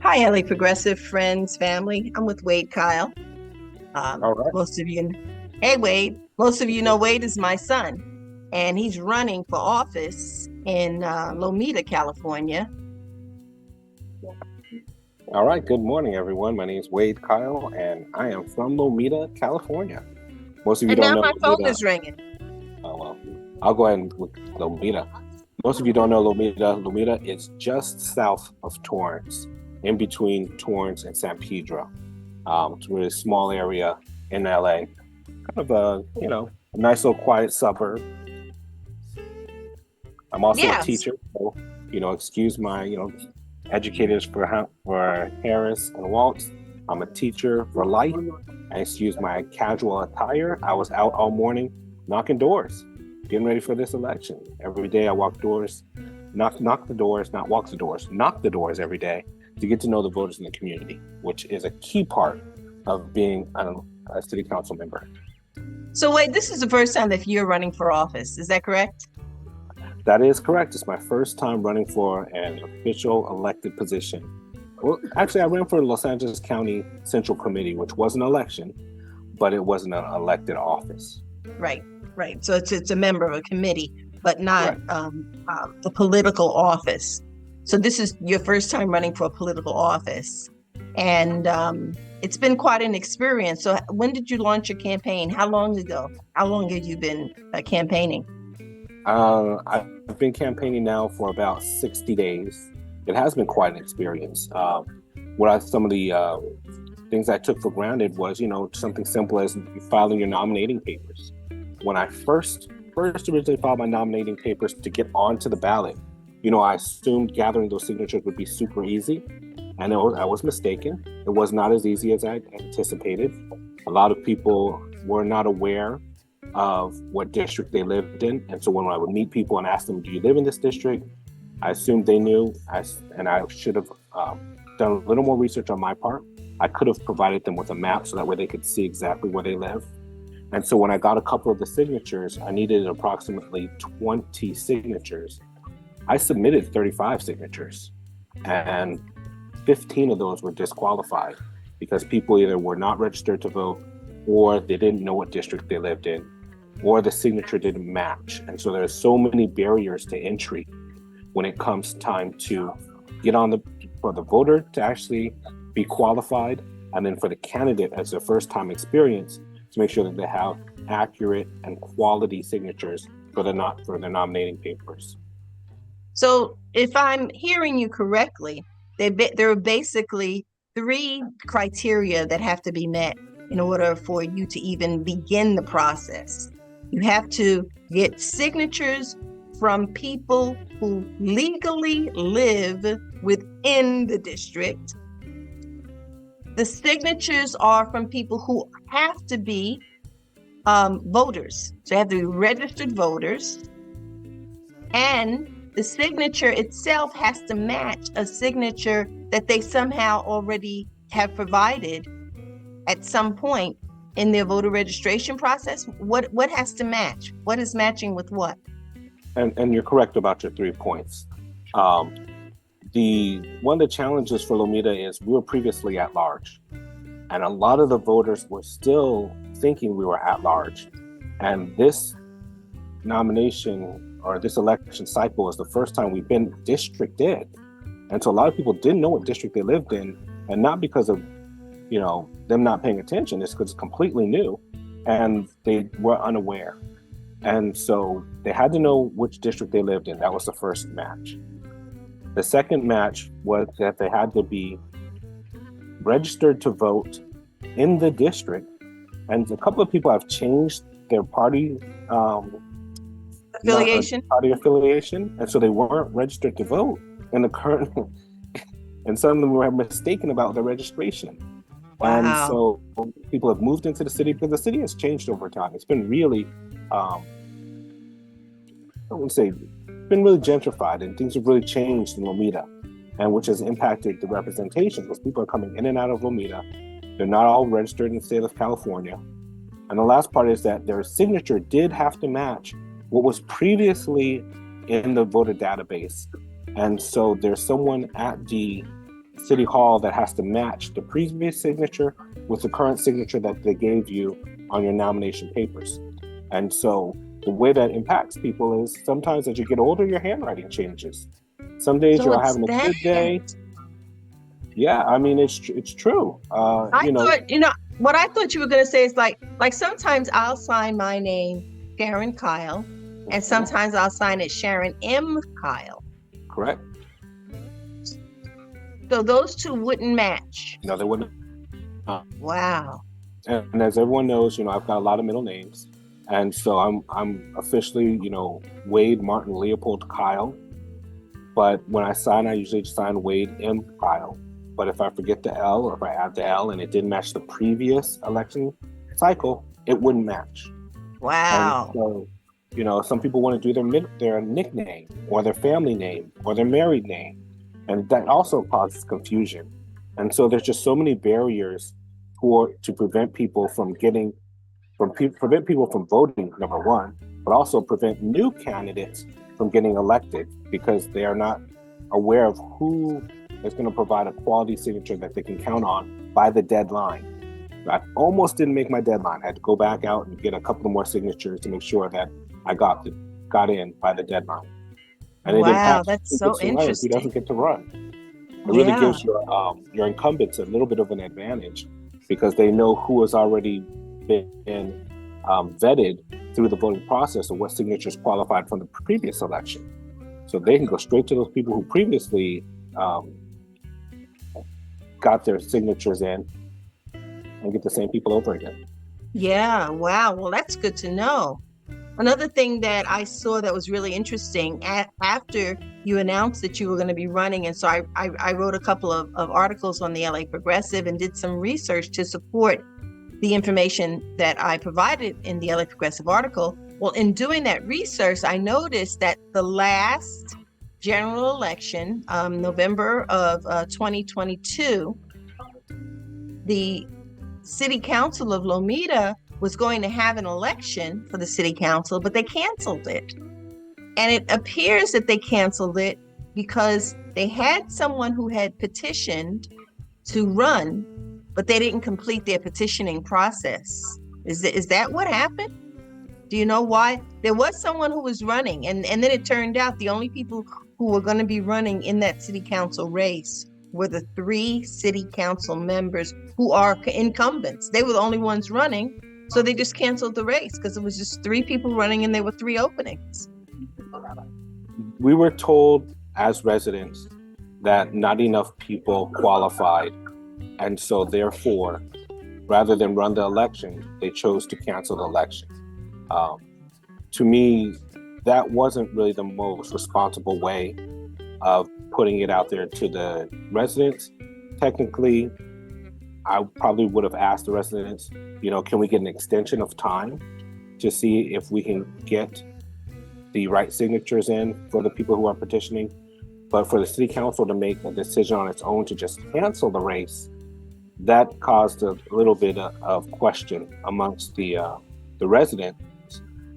Hi, LA Progressive friends, family. I'm with Wade Kyle. All right. Most of you, hey Wade, most of you know Wade is my son, and he's running for office in Lomita, California. All right. Good morning, everyone. My name is Wade Kyle, and I am from Lomita, California. Most of you And don't now know my phone Lomita. is ringing. Oh, well, I'll go ahead with Lomita. Most of you don't know Lomita. Lomita is just south of Torrance, in between Torrance and San Pedro. It's a really small area in LA. Kind of a nice little quiet suburb. I'm also a Yes. teacher, so excuse my educators for Harris and Waltz. I'm a teacher for life. I excuse my casual attire. I was out all morning knocking doors, getting ready for this election. Every day I walk doors, knock the doors, not walk the doors, knock the doors every day to get to know the voters in the community, which is a key part of being a city council member. So Wade, this is the first time that you're running for office. Is that correct? That is correct. It's my first time running for an official elected position. Well, actually, I ran for the Los Angeles County Central Committee, which was an election, but it wasn't an elected office. Right, right. So it's a member of a committee, but not Right. a political office. So this is your first time running for a political office, and it's been quite an experience. So when did you launch your campaign? How long ago? How long have you been campaigning? I've been campaigning now for about 60 days. It has been quite an experience. Some of the things I took for granted was, something simple as filing your nominating papers. When I first originally filed my nominating papers to get onto the ballot, I assumed gathering those signatures would be super easy, and I was mistaken. It was not as easy as I anticipated. A lot of people were not aware of what district they lived in. And so when I would meet people and ask them, do you live in this district? I assumed they knew, and I should have done a little more research on my part. I could have provided them with a map so that way they could see exactly where they live. And so when I got a couple of the signatures, I needed approximately 20 signatures. I submitted 35 signatures, and 15 of those were disqualified because people either were not registered to vote, or they didn't know what district they lived in, or the signature didn't match. And so there's so many barriers to entry when it comes time to get on for the voter to actually be qualified, and then for the candidate as their first time experience to make sure that they have accurate and quality signatures for their nominating papers. So if I'm hearing you correctly, there are basically three criteria that have to be met in order for you to even begin the process. You have to get signatures from people who legally live within the district. The signatures are from people who have to be voters. So they have to be registered voters. And the signature itself has to match a signature that they somehow already have provided at some point in their voter registration process. What has to match? What is matching with what? And you're correct about your 3 points. One of the challenges for Lomita is we were previously at large, and a lot of the voters were still thinking we were at large. And this nomination or this election cycle is the first time we've been districted. And so a lot of people didn't know what district they lived in, and not because of, them not paying attention, it's because it's completely new and they were unaware. And so they had to know which district they lived in. That was the first match. The second match was that they had to be registered to vote in the district. And a couple of people have changed their party Affiliation? party affiliation, and so they weren't registered to vote in the current. And some of them were mistaken about their registration. Wow. And so people have moved into the city because the city has changed over time. It's been really, I wouldn't say, been really gentrified, and things have really changed in Lomita, and which has impacted the representation because people are coming in and out of Lomita. They're not all registered in the state of California. And the last part is that their signature did have to match what was previously in the voter database. And so there's someone at the City Hall that has to match the previous signature with the current signature that they gave you on your nomination papers. And so the way that impacts people is sometimes as you get older, your handwriting changes. Some days So you're it's having a good that. day. Yeah, I mean, it's true. I thought, what I thought you were going to say is like sometimes I'll sign my name, Sharon Kyle, and sometimes I'll sign it Sharon M. Kyle. Correct. So those two wouldn't match. No, they wouldn't. Wow. And as everyone knows, I've got a lot of middle names. And so I'm officially, Wade Martin Leopold Kyle. But when I sign, I usually just sign Wade M. Kyle. But if I forget the L or if I add the L and it didn't match the previous election cycle, it wouldn't match. Wow. And so, some people want to do their nickname or their family name or their married name. And that also causes confusion. And so there's just so many barriers to prevent people from prevent people from voting, number one, but also prevent new candidates from getting elected because they are not aware of who is going to provide a quality signature that they can count on by the deadline. I almost didn't make my deadline. I had to go back out and get a couple more signatures to make sure that I got in by the deadline. And wow, that's so interesting. Who doesn't get to run? It really gives your incumbents a little bit of an advantage because they know who has already been vetted through the voting process and what signatures qualified from the previous election. So they can go straight to those people who previously got their signatures in and get the same people over again. Yeah, wow. Well, that's good to know. Another thing that I saw that was really interesting after you announced that you were going to be running, and so I wrote a couple of articles on the LA Progressive and did some research to support the information that I provided in the LA Progressive article. Well, in doing that research, I noticed that the last general election, November of 2022, the City Council of Lomita was going to have an election for the city council, but they canceled it. And it appears that they canceled it because they had someone who had petitioned to run, but they didn't complete their petitioning process. Is that what happened? Do you know why? There was someone who was running, and then it turned out the only people who were going to be running in that city council race were the 3 city council members who are incumbents. They were the only ones running, so they just canceled the race because it was just 3 people running and there were 3 openings. We were told as residents that not enough people qualified, and so therefore, rather than run the election, they chose to cancel the election. To me, that wasn't really the most responsible way of putting it out there to the residents. Technically, I probably would have asked the residents, can we get an extension of time to see if we can get the right signatures in for the people who are petitioning? But for the city council to make a decision on its own to just cancel the race, that caused a little bit of question amongst the residents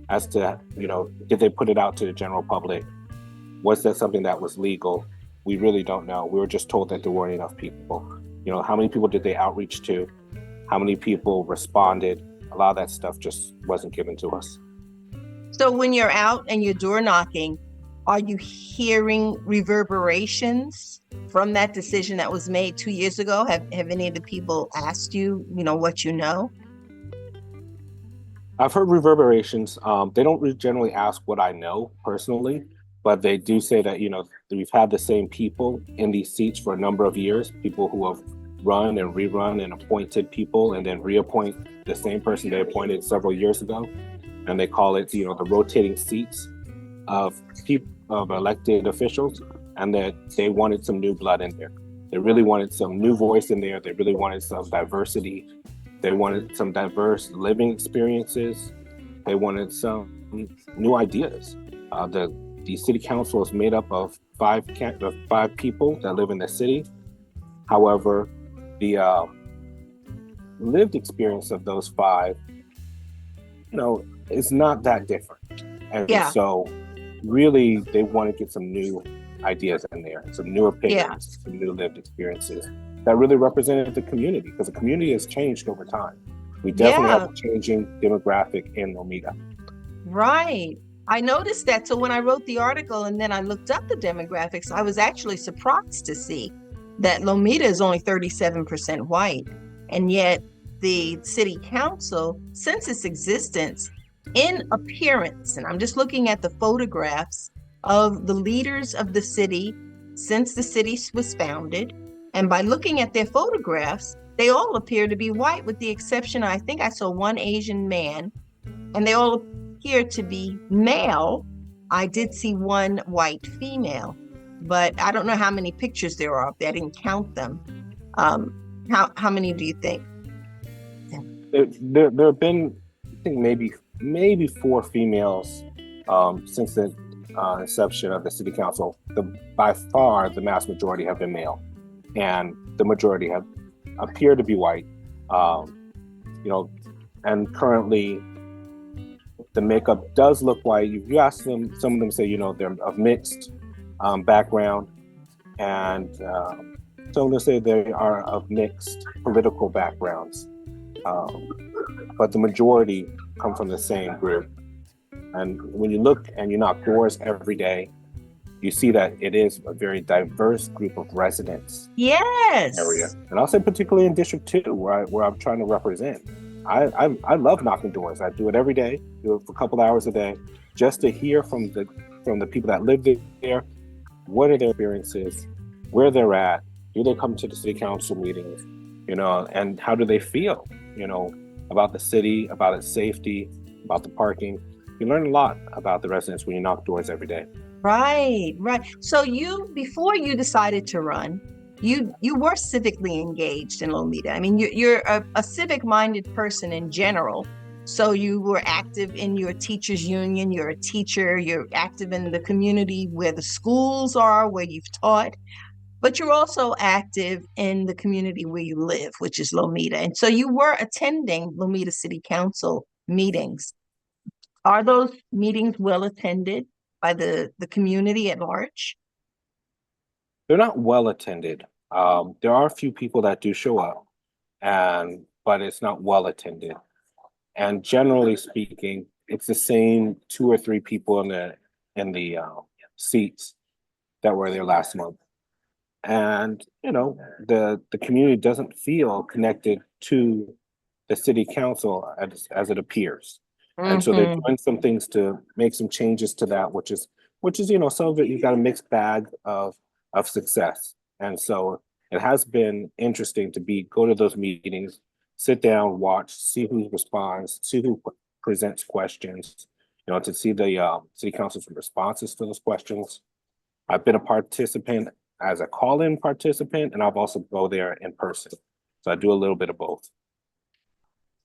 as to, did they put it out to the general public? Was that something that was legal? We really don't know. We were just told that there weren't enough people. How many people did they outreach to? How many people responded? A lot of that stuff just wasn't given to us. So when you're out and you're door knocking, are you hearing reverberations from that decision that was made 2 years ago? Have any of the people asked you, what you know? I've heard reverberations. They don't generally ask what I know personally, but they do say that, we've had the same people in these seats for a number of years, people who have run and rerun and appointed people and then reappoint the same person they appointed several years ago. And they call it, the rotating seats of elected officials, and that they wanted some new blood in there. They really wanted some new voice in there. They really wanted some diversity. They wanted some diverse living experiences. They wanted some new ideas. The city council is made up of 5 people that live in the city. However, the lived experience of those 5, is not that different. And so really they want to get some new ideas in there, some new Yeah. opinions, some new lived experiences that really represented the community, because the community has changed over time. We definitely have Yeah. a changing demographic in Lomita. Right. I noticed that. So when I wrote the article and then I looked up the demographics, I was actually surprised to see that Lomita is only 37% white. And yet the city council, since its existence, in appearance, and I'm just looking at the photographs of the leaders of the city since the city was founded, and by looking at their photographs, they all appear to be white, with the exception, I think I saw one Asian man, and they all appear to be male. I did see one white female, but I don't know how many pictures there are up there. I didn't count them. How many do you think? There have been, I think, maybe four females since the inception of the city council. By far, the mass majority have been male, and the majority have appear to be white. You know, and currently the makeup does look white. You ask them, some of them say, you know, they're of mixed background, and some of them say they are of mixed political backgrounds. But the majority come from the same group. And when you look and you knock doors every day, you see that it is a very diverse group of residents. Yes. Area. And I'll say particularly in District 2, where I'm trying to represent. I love knocking doors. I do it every day, do it for a couple hours a day, just to hear from the people that live there, what are their experiences, where they're at, do they come to the city council meetings, you know, and how do they feel, you know, about the city, about its safety, about the parking. You learn a lot about the residents when you knock doors every day. Right, right. So before you decided to run, you were civically engaged in Lomita. I mean, you're a civic-minded person in general. So you were active in your teachers union, you're a teacher, you're active in the community where the schools are, where you've taught, but you're also active in the community where you live, which is Lomita. And so you were attending Lomita City Council meetings. Are those meetings well attended by the community at large? They're not well attended. There are a few people that do show up, but it's not well attended. And generally speaking, it's the same 2 or 3 people in the seats that were there last month. And you know, the community doesn't feel connected to the city council as it appears. And so they're doing some things to make some changes to that, which is, you know, some of it, you've got a mixed bag of success. And so it has been interesting to go to those meetings, sit down, watch, see who responds, see who presents questions, you know, to see the city council's responses to those questions. I've been a participant as a call-in participant, and I've also go there in person. So I do a little bit of both.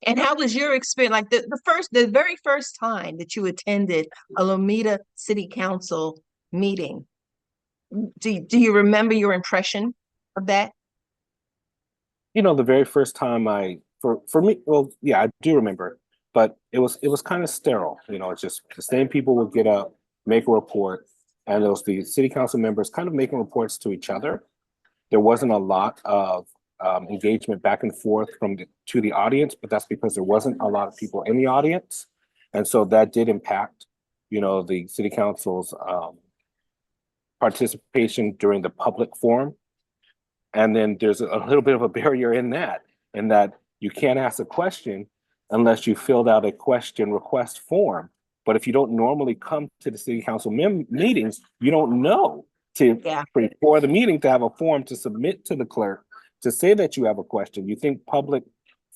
And how was your experience? Like the very first time that you attended a Lomita City Council meeting, do you remember your impression of that? You know, the very first time for me, well, yeah, I do remember, but it was kind of sterile. You know, it's just the same people would get up, make a report, and it was the city council members kind of making reports to each other. There wasn't a lot of engagement back and forth to the audience, but that's because there wasn't a lot of people in the audience. And so that did impact, you know, the city council's participation during the public forum. And then there's a little bit of a barrier in that you can't ask a question unless you filled out a question request form. But if you don't normally come to the city council meetings, you don't know before the meeting to have a form to submit to the clerk to say that you have a question. You think public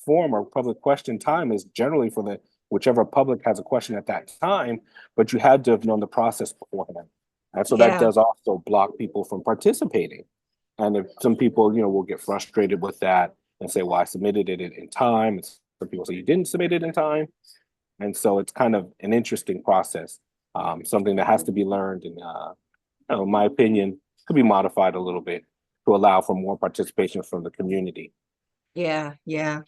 forum or public question time is generally for whichever public has a question at that time, but you had to have known the process beforehand. And so that does also block people from participating. And if some people, you know, will get frustrated with that and say, well, I submitted it in time. And some people say you didn't submit it in time. And so it's kind of an interesting process, something that has to be learned. And in my opinion, could be modified a little bit to allow for more participation from the community. Yeah, yeah.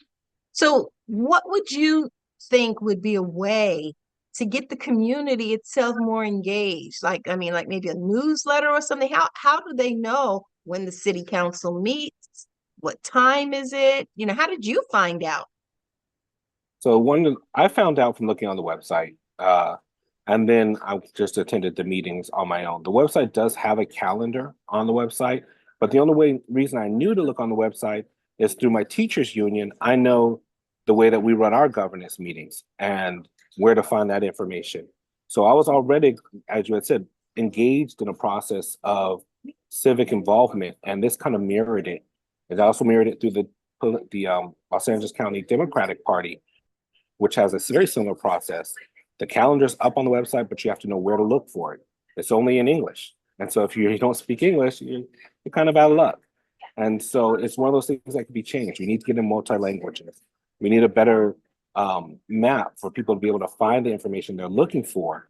So what would you think would be a way to get the community itself more engaged? Like, I mean, like maybe a newsletter or something. How do they know when the city council meets? What time is it? You know, how did you find out? So I found out from looking on the website, and then I just attended the meetings on my own. The website does have a calendar on the website, but the only reason I knew to look on the website is through my teachers union. I know the way that we run our governance meetings and where to find that information. So I was already, as you had said, engaged in a process of civic involvement, and this kind of mirrored it. It also mirrored it through the Los Angeles County Democratic Party, which has a very similar process. The calendar's up on the website, but you have to know where to look for it. It's only in English. And so if you don't speak English, you're kind of out of luck. And so it's one of those things that can be changed. We need to get in multi-languages. We need a better map for people to be able to find the information they're looking for.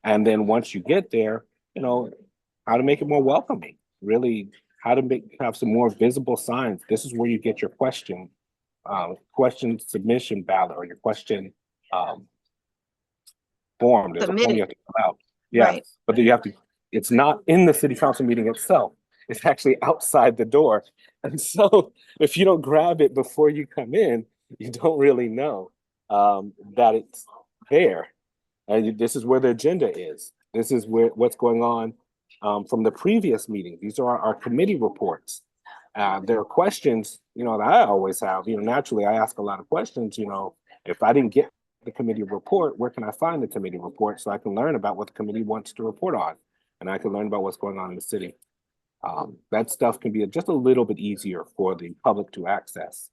And then once you get there, how to make it more welcoming, really how to have some more visible signs. This is where you get your question submission ballot or your question form. There's a form you Submitted. have to fill out. Yeah, Right. but then it's not in the city council meeting itself. It's actually outside the door. And so if you don't grab it before you come in, you don't really know that it's there. And this is where the agenda is. This is what's going on from the previous meeting. These are our committee reports. There are questions, that I always have. Naturally, I ask a lot of questions. If I didn't get the committee report, where can I find the committee report so I can learn about what the committee wants to report on, and I can learn about what's going on in the city. That stuff can be just a little bit easier for the public to access,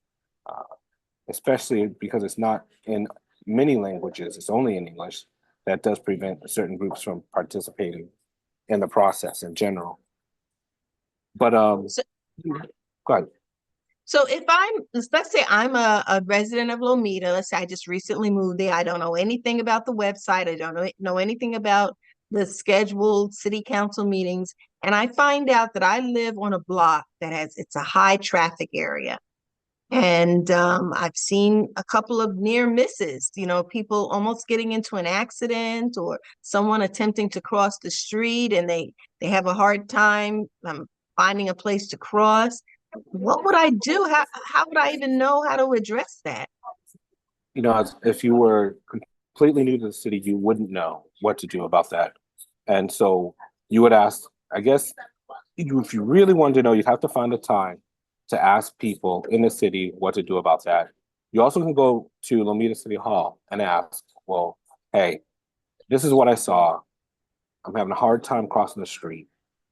especially because it's not in many languages. It's only in English. That does prevent certain groups from participating in the process in general. But So, go ahead. so let's say I'm a resident of Lomita. Let's say I just recently moved there. I don't know anything about the website. I don't know anything about the scheduled city council meetings. And I find out that I live on a block it's a high traffic area. And I've seen a couple of near misses, people almost getting into an accident or someone attempting to cross the street and they have a hard time finding a place to cross. What would I do? How would I even know how to address that? If you were completely new to the city, you wouldn't know what to do about that. And so you would ask, I guess, if you really wanted to know, you'd have to find a time to ask people in the city what to do about that. You also can go to Lomita City Hall and ask, well, hey, this is what I saw. I'm having a hard time crossing the street.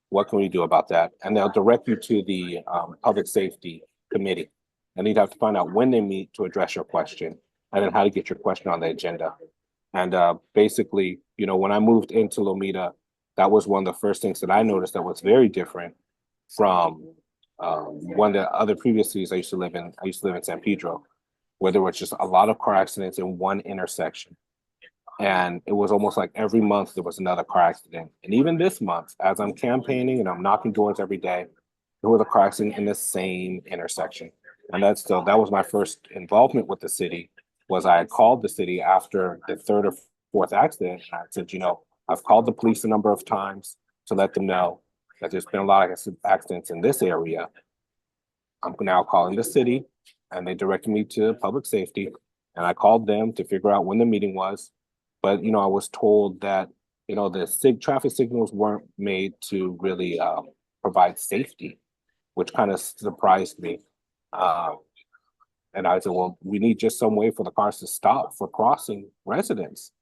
What can we do about that? And they'll direct you to the public safety committee. And you'd have to find out when they meet to address your question and then how to get your question on the agenda. And basically, when I moved into Lomita, that was one of the first things that I noticed that was very different from one of the other previous cities I used to live in. I used to live in San Pedro, where there was just a lot of car accidents in one intersection. And it was almost like every month there was another car accident. And even this month, as I'm campaigning and I'm knocking doors every day, there was a car accident in the same intersection. And that was my first involvement with the city, was I had called the city after the third or fourth accident. And I said, I've called the police a number of times to let them know that there's been a lot of accidents in this area. I'm now calling the city, and they directed me to public safety. And I called them to figure out when the meeting was. But, I was told that, the traffic signals weren't made to really provide safety, which kind of surprised me. And I said, well, we need just some way for the cars to stop for crossing residents.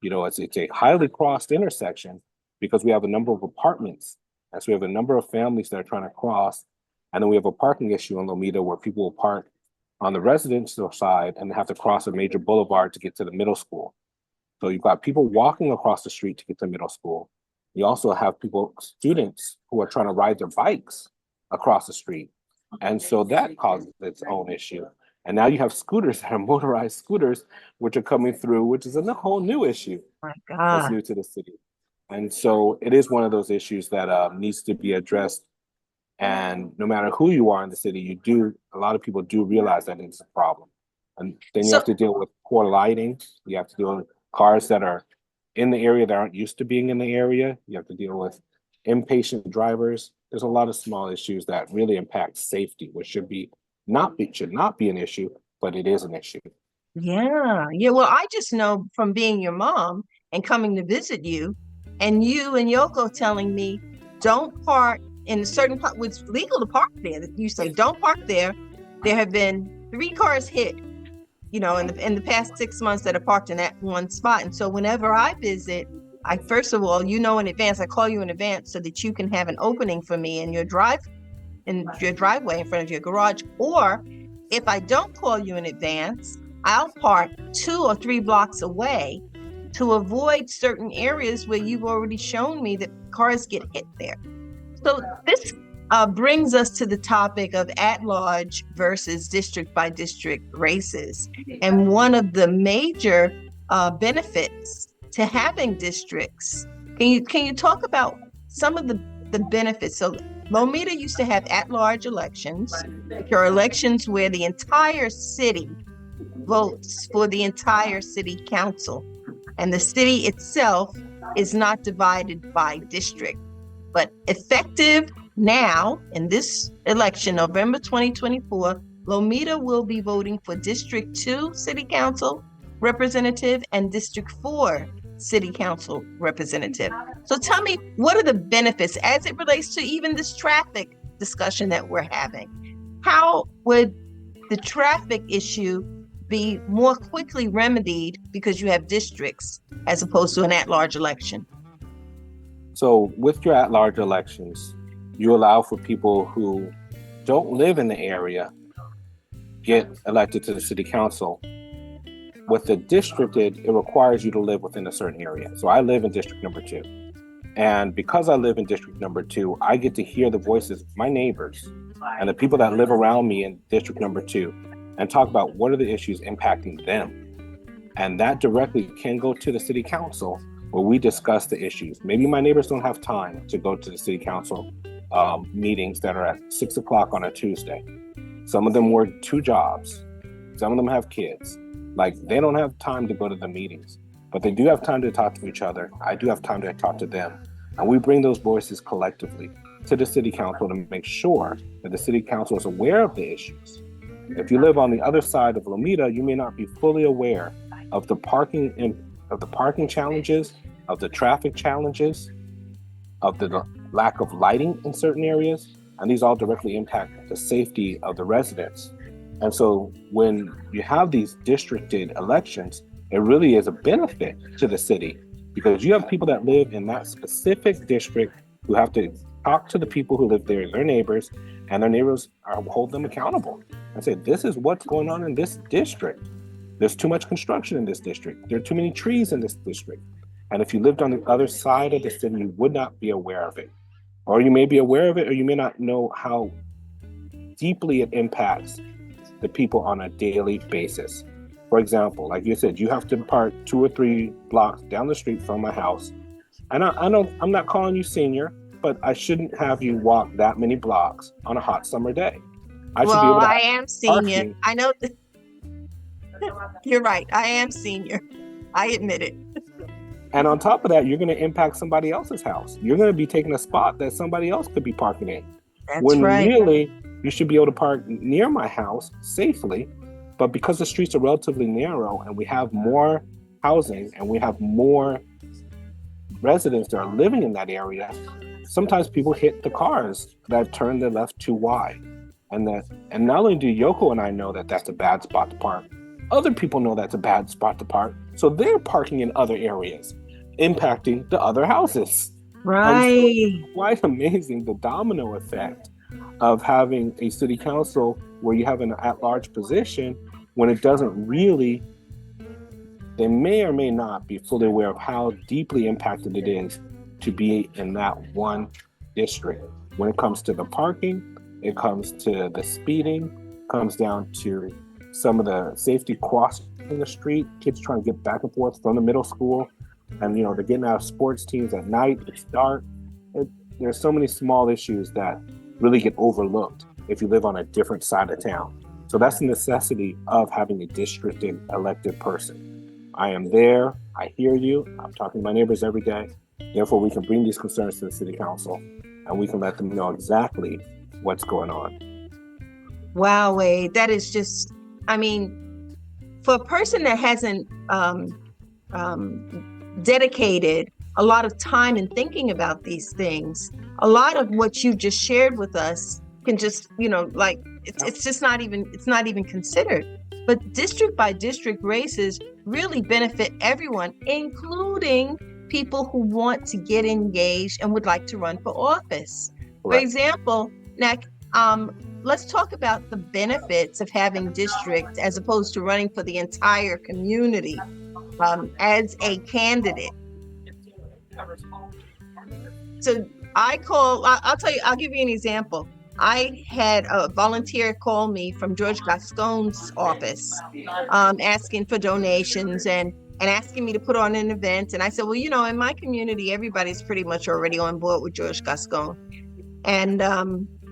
It's a highly crossed intersection because we have a number of apartments. And so we have a number of families that are trying to cross. And then we have a parking issue in Lomita where people will park on the residential side and have to cross a major boulevard to get to the middle school. So you've got people walking across the street to get to middle school. You also have students who are trying to ride their bikes across the street. And so that causes its own issue. And now you have scooters that are motorized scooters, which are coming through, which is a whole new issue. Oh my That's God. new to the city. And so it is one of those issues that needs to be addressed. And no matter who you are in the city, a lot of people do realize that it's a problem. And then you So have to deal with poor lighting. You have to deal cars that are in the area that aren't used to being in the area. You have to deal with impatient drivers. There's a lot of small issues that really impact safety, which should not be an issue, but it is an issue. Yeah. Yeah. Well, I just know from being your mom and coming to visit you, and you and Yoko telling me, don't park in a certain part. It's legal to park there. You say, don't park there. There have been 3 cars hit, in the past 6 months that are parked in that one spot. And so whenever I visit, I first of all, in advance, I call you in advance so that you can have an opening for me in your driveway in front of your garage. Or if I don't call you in advance, I'll park 2 or 3 blocks away to avoid certain areas where you've already shown me that cars get hit there. So this brings us to the topic of at-large versus district-by-district races. And one of the major benefits to having districts, can you talk about some of the benefits? So Lomita used to have at-large elections, which are elections where the entire city votes for the entire city council, and the city itself is not divided by district. But effective now in this election, November 2024, Lomita will be voting for District 2 City Council representative and District 4 City Council representative. So tell me, what are the benefits as it relates to even this traffic discussion that we're having? How would the traffic issue be more quickly remedied because you have districts as opposed to an at-large election? So with your at-large elections, you allow for people who don't live in the area get elected to the city council. With the districted, it requires you to live within a certain area. So I live in district number 2. And because I live in district number 2, I get to hear the voices of my neighbors and the people that live around me in district number 2 and talk about what are the issues impacting them. And that directly can go to the city council where we discuss the issues. Maybe my neighbors don't have time to go to the city council meetings that are at 6 o'clock on a Tuesday. Some of them work 2 jobs. Some of them have kids. Like, they don't have time to go to the meetings, but they do have time to talk to each other. I do have time to talk to them. And we bring those voices collectively to the city council to make sure that the city council is aware of the issues. If you live on the other side of Lomita, you may not be fully aware of the parking challenges, of the traffic challenges, of the lack of lighting in certain areas, and these all directly impact the safety of the residents. And so when you have these districted elections, it really is a benefit to the city because you have people that live in that specific district who have to talk to the people who live there, their neighbors, and their neighbors hold them accountable and say, this is what's going on in this district. There's too much construction in this district. There are too many trees in this district. And if you lived on the other side of the city, you would not be aware of it. Or you may be aware of it, or you may not know how deeply it impacts the people on a daily basis. For example, like you said, you have to park 2 or 3 blocks down the street from my house. And I'm not calling you senior, but I shouldn't have you walk that many blocks on a hot summer day. I am senior. I know. You're right. I am senior. I admit it. And on top of that, you're going to impact somebody else's house. You're going to be taking a spot that somebody else could be parking in. That's right. Really, you should be able to park near my house safely. But because the streets are relatively narrow and we have more housing and we have more residents that are living in that area, sometimes people hit the cars that have turned their left too wide. And not only do Yoko and I know that that's a bad spot to park, other people know that's a bad spot to park. So they're parking in other areas, impacting the other houses. Right. So quite amazing, the domino effect of having a city council where you have an at-large position when it doesn't really, they may or may not be fully aware of how deeply impacted it is to be in that one district. When it comes to the parking, it comes to the speeding, comes down to some of the safety crossing the street, kids trying to get back and forth from the middle school, and they're getting out of sports teams at night, it's dark. There's so many small issues that really get overlooked if you live on a different side of town. So that's the necessity of having a districted elected person. I am there, I hear you. I'm talking to my neighbors every day. Therefore, we can bring these concerns to the city council and we can let them know exactly what's going on. Wow, Wade, that is just, I mean, for a person that hasn't dedicated a lot of time in thinking about these things, a lot of what you just shared with us can just, like it's just not even considered. But district by district races really benefit everyone, including people who want to get engaged and would like to run for office. For example, now, let's talk about the benefits of having districts as opposed to running for the entire community as a candidate. So I'll tell you, I'll give you an example. I had a volunteer call me from George Gascon's office, asking for donations and asking me to put on an event. And I said, well, in my community, everybody's pretty much already on board with George Gascon. And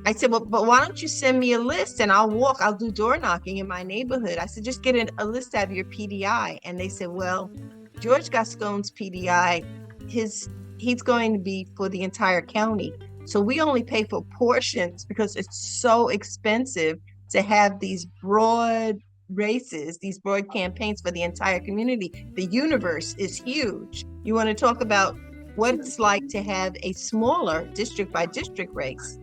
I said, well, but why don't you send me a list and I'll do door knocking in my neighborhood. I said, just get a list out of your PDI. And they said, well, George Gascon's PDI, he's going to be for the entire county. So we only pay for portions because it's so expensive to have these broad races, these broad campaigns for the entire community. The universe is huge. You want to talk about what it's like to have a smaller district by district race?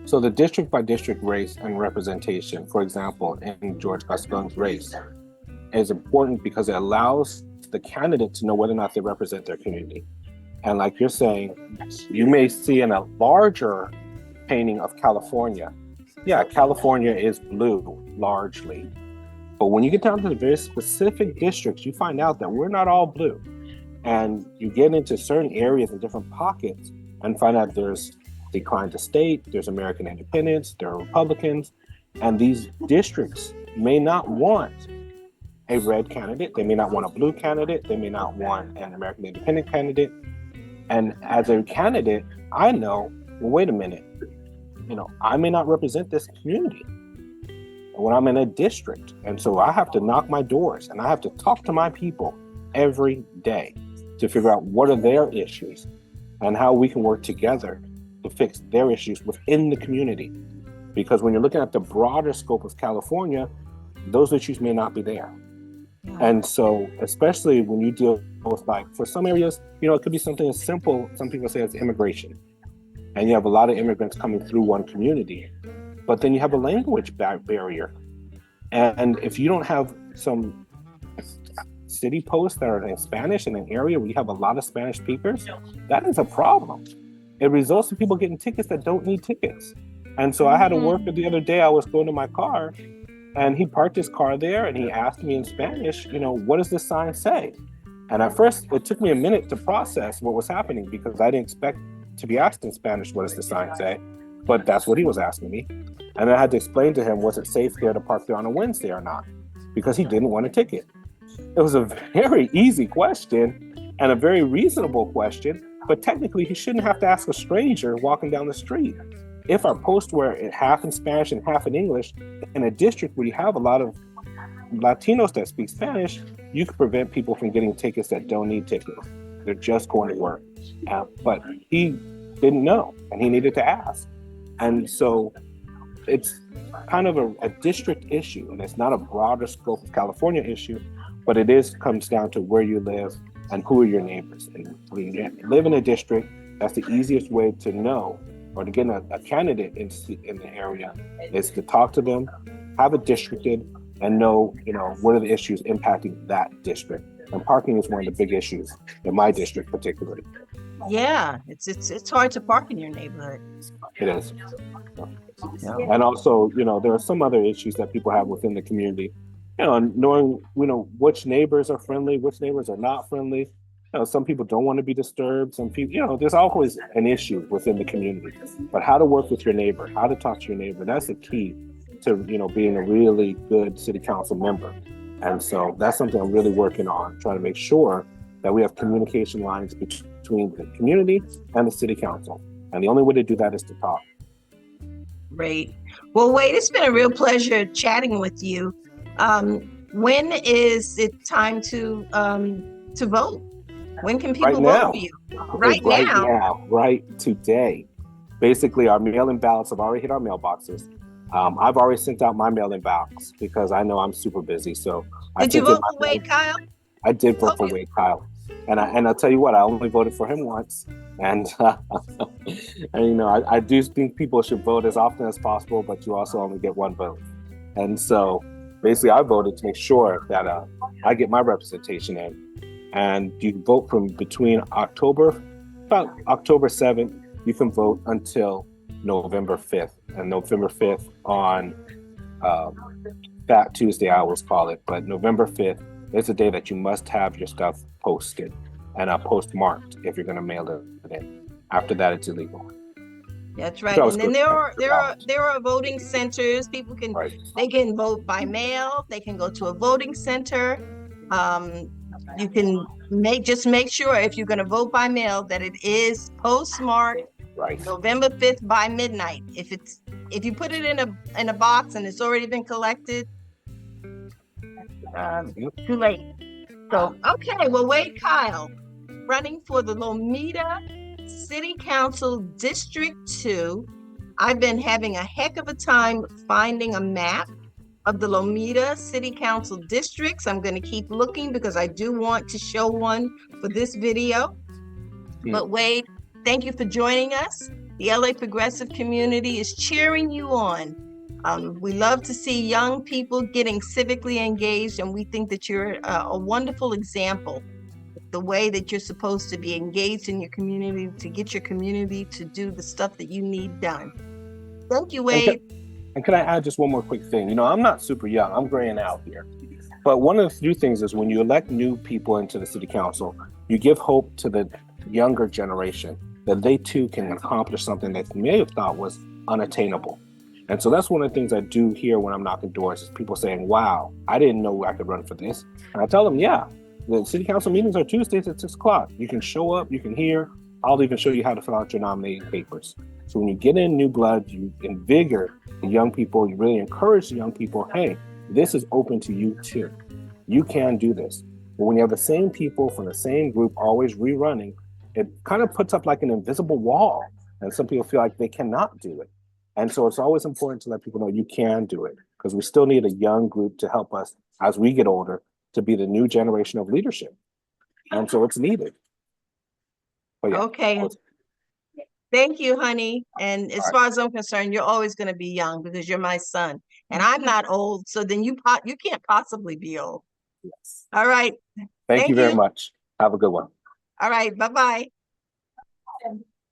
So the district by district race and representation, for example, in George Gascon's race, is important because it allows the candidate to know whether or not they represent their community. And like you're saying, you may see in a larger painting of California. Yeah, California is blue largely. But when you get down to the very specific districts, you find out that we're not all blue. And you get into certain areas and different pockets and find out there's Decline to State, there's American Independence, there are Republicans, and these districts may not want a red candidate, they may not want a blue candidate, they may not want an American Independent candidate. And as a candidate, I know, well, wait a minute, I may not represent this community when I'm in a district. And so I have to knock my doors and I have to talk to my people every day to figure out what are their issues and how we can work together to fix their issues within the community. Because when you're looking at the broader scope of California, those issues may not be there. And so, especially when you deal with, like, for some areas, it could be something as simple, some people say it's immigration. And you have a lot of immigrants coming through one community, but then you have a language barrier. And if you don't have some city posts that are in Spanish in an area where you have a lot of Spanish speakers, that is a problem. It results in people getting tickets that don't need tickets. And so I had a worker the other day, I was going to my car, and he parked his car there and he asked me in Spanish, what does this sign say? And at first, it took me a minute to process what was happening because I didn't expect to be asked in Spanish, what does the sign say? But that's what he was asking me. And I had to explain to him, was it safe here to park there on a Wednesday or not? Because he didn't want a ticket. It was a very easy question and a very reasonable question, but technically he shouldn't have to ask a stranger walking down the street. If our posts were half in Spanish and half in English, in a district where you have a lot of Latinos that speak Spanish, you could prevent people from getting tickets that don't need tickets. They're just going to work. But he didn't know, and he needed to ask. And so it's kind of a district issue, and it's not a broader scope of California issue, but it comes down to where you live and who are your neighbors. And when you live in a district, that's the easiest way to know or to get a candidate in the area is to talk to them, have it districted, and know, what are the issues impacting that district. And parking is one of the big issues in my district particularly. Yeah, it's hard to park in your neighborhood. It is. Yeah. And also, there are some other issues that people have within the community. Knowing, which neighbors are friendly, which neighbors are not friendly. Some people don't want to be disturbed. Some people, there's always an issue within the community. But how to work with your neighbor, how to talk to your neighbor, that's the key to, being a really good city council member. And so that's something I'm really working on, trying to make sure that we have communication lines between the community and the city council. And the only way to do that is to talk. Great. Well, Wade, it's been a real pleasure chatting with you. When is it time to to vote? When can Right people vote now. for you? Right Right now. now, right today. Basically, our mail-in ballots have already hit our mailboxes. I've already sent out my mail-in ballots because I know I'm super busy. So I Did you sent in vote my for Wade Kyle? I did vote for Okay. Wade Kyle, and I'll tell you what, I only voted for him once, and and you know I do think people should vote as often as possible, but you also only get one vote, and so basically I voted to make sure that I get my representation in, and you can vote from between about October 7th, you can vote until November 5th, and November 5th on Fat Tuesday, I always call it, but November 5th is the day that you must have your stuff posted and postmarked if you're going to mail it in. After that, it's illegal. That's Which right. I was And then good. there are voting centers. People can Right. they can vote by mail. They can go to a voting center. You can make sure if you're going to vote by mail that it is postmarked Right. November 5th by midnight. If you put it in a box and it's already been collected, too late. So okay, well, Wade Kyle, running for the Lomita City Council District 2. I've been having a heck of a time finding a map of the Lomita City Council districts. I'm going to keep looking because I do want to show one for this video. But Wade, thank you for joining us. The LA Progressive community is cheering you on. We love to see young people getting civically engaged, and we think that you're a wonderful example of the way that you're supposed to be engaged in your community to get your community to do the stuff that you need done. Thank you, Wade. And can I add just one more quick thing? You know, I'm not super young. I'm graying out here. But one of the few things is when you elect new people into the city council, you give hope to the younger generation that they too can accomplish something that you may have thought was unattainable. And so that's one of the things I do here when I'm knocking doors is people saying, wow, I didn't know I could run for this. And I tell them, yeah, the city council meetings are Tuesdays at 6 o'clock. You can show up, you can hear. I'll even show you how to fill out your nominating papers. So when you get in new blood, you invigorate the young people, you really encourage the young people, hey, this is open to you too. You can do this. But when you have the same people from the same group always rerunning, it kind of puts up like an invisible wall. And some people feel like they cannot do it. And so it's always important to let people know you can do it because we still need a young group to help us as we get older to be the new generation of leadership. And so it's needed. Yeah. Okay. Thank you, honey. And as far as I'm concerned, you're always going to be young because you're my son. And I'm not old. So then you can't possibly be old. Yes. All right. Thank you very much. Have a good one. All right. Bye-bye.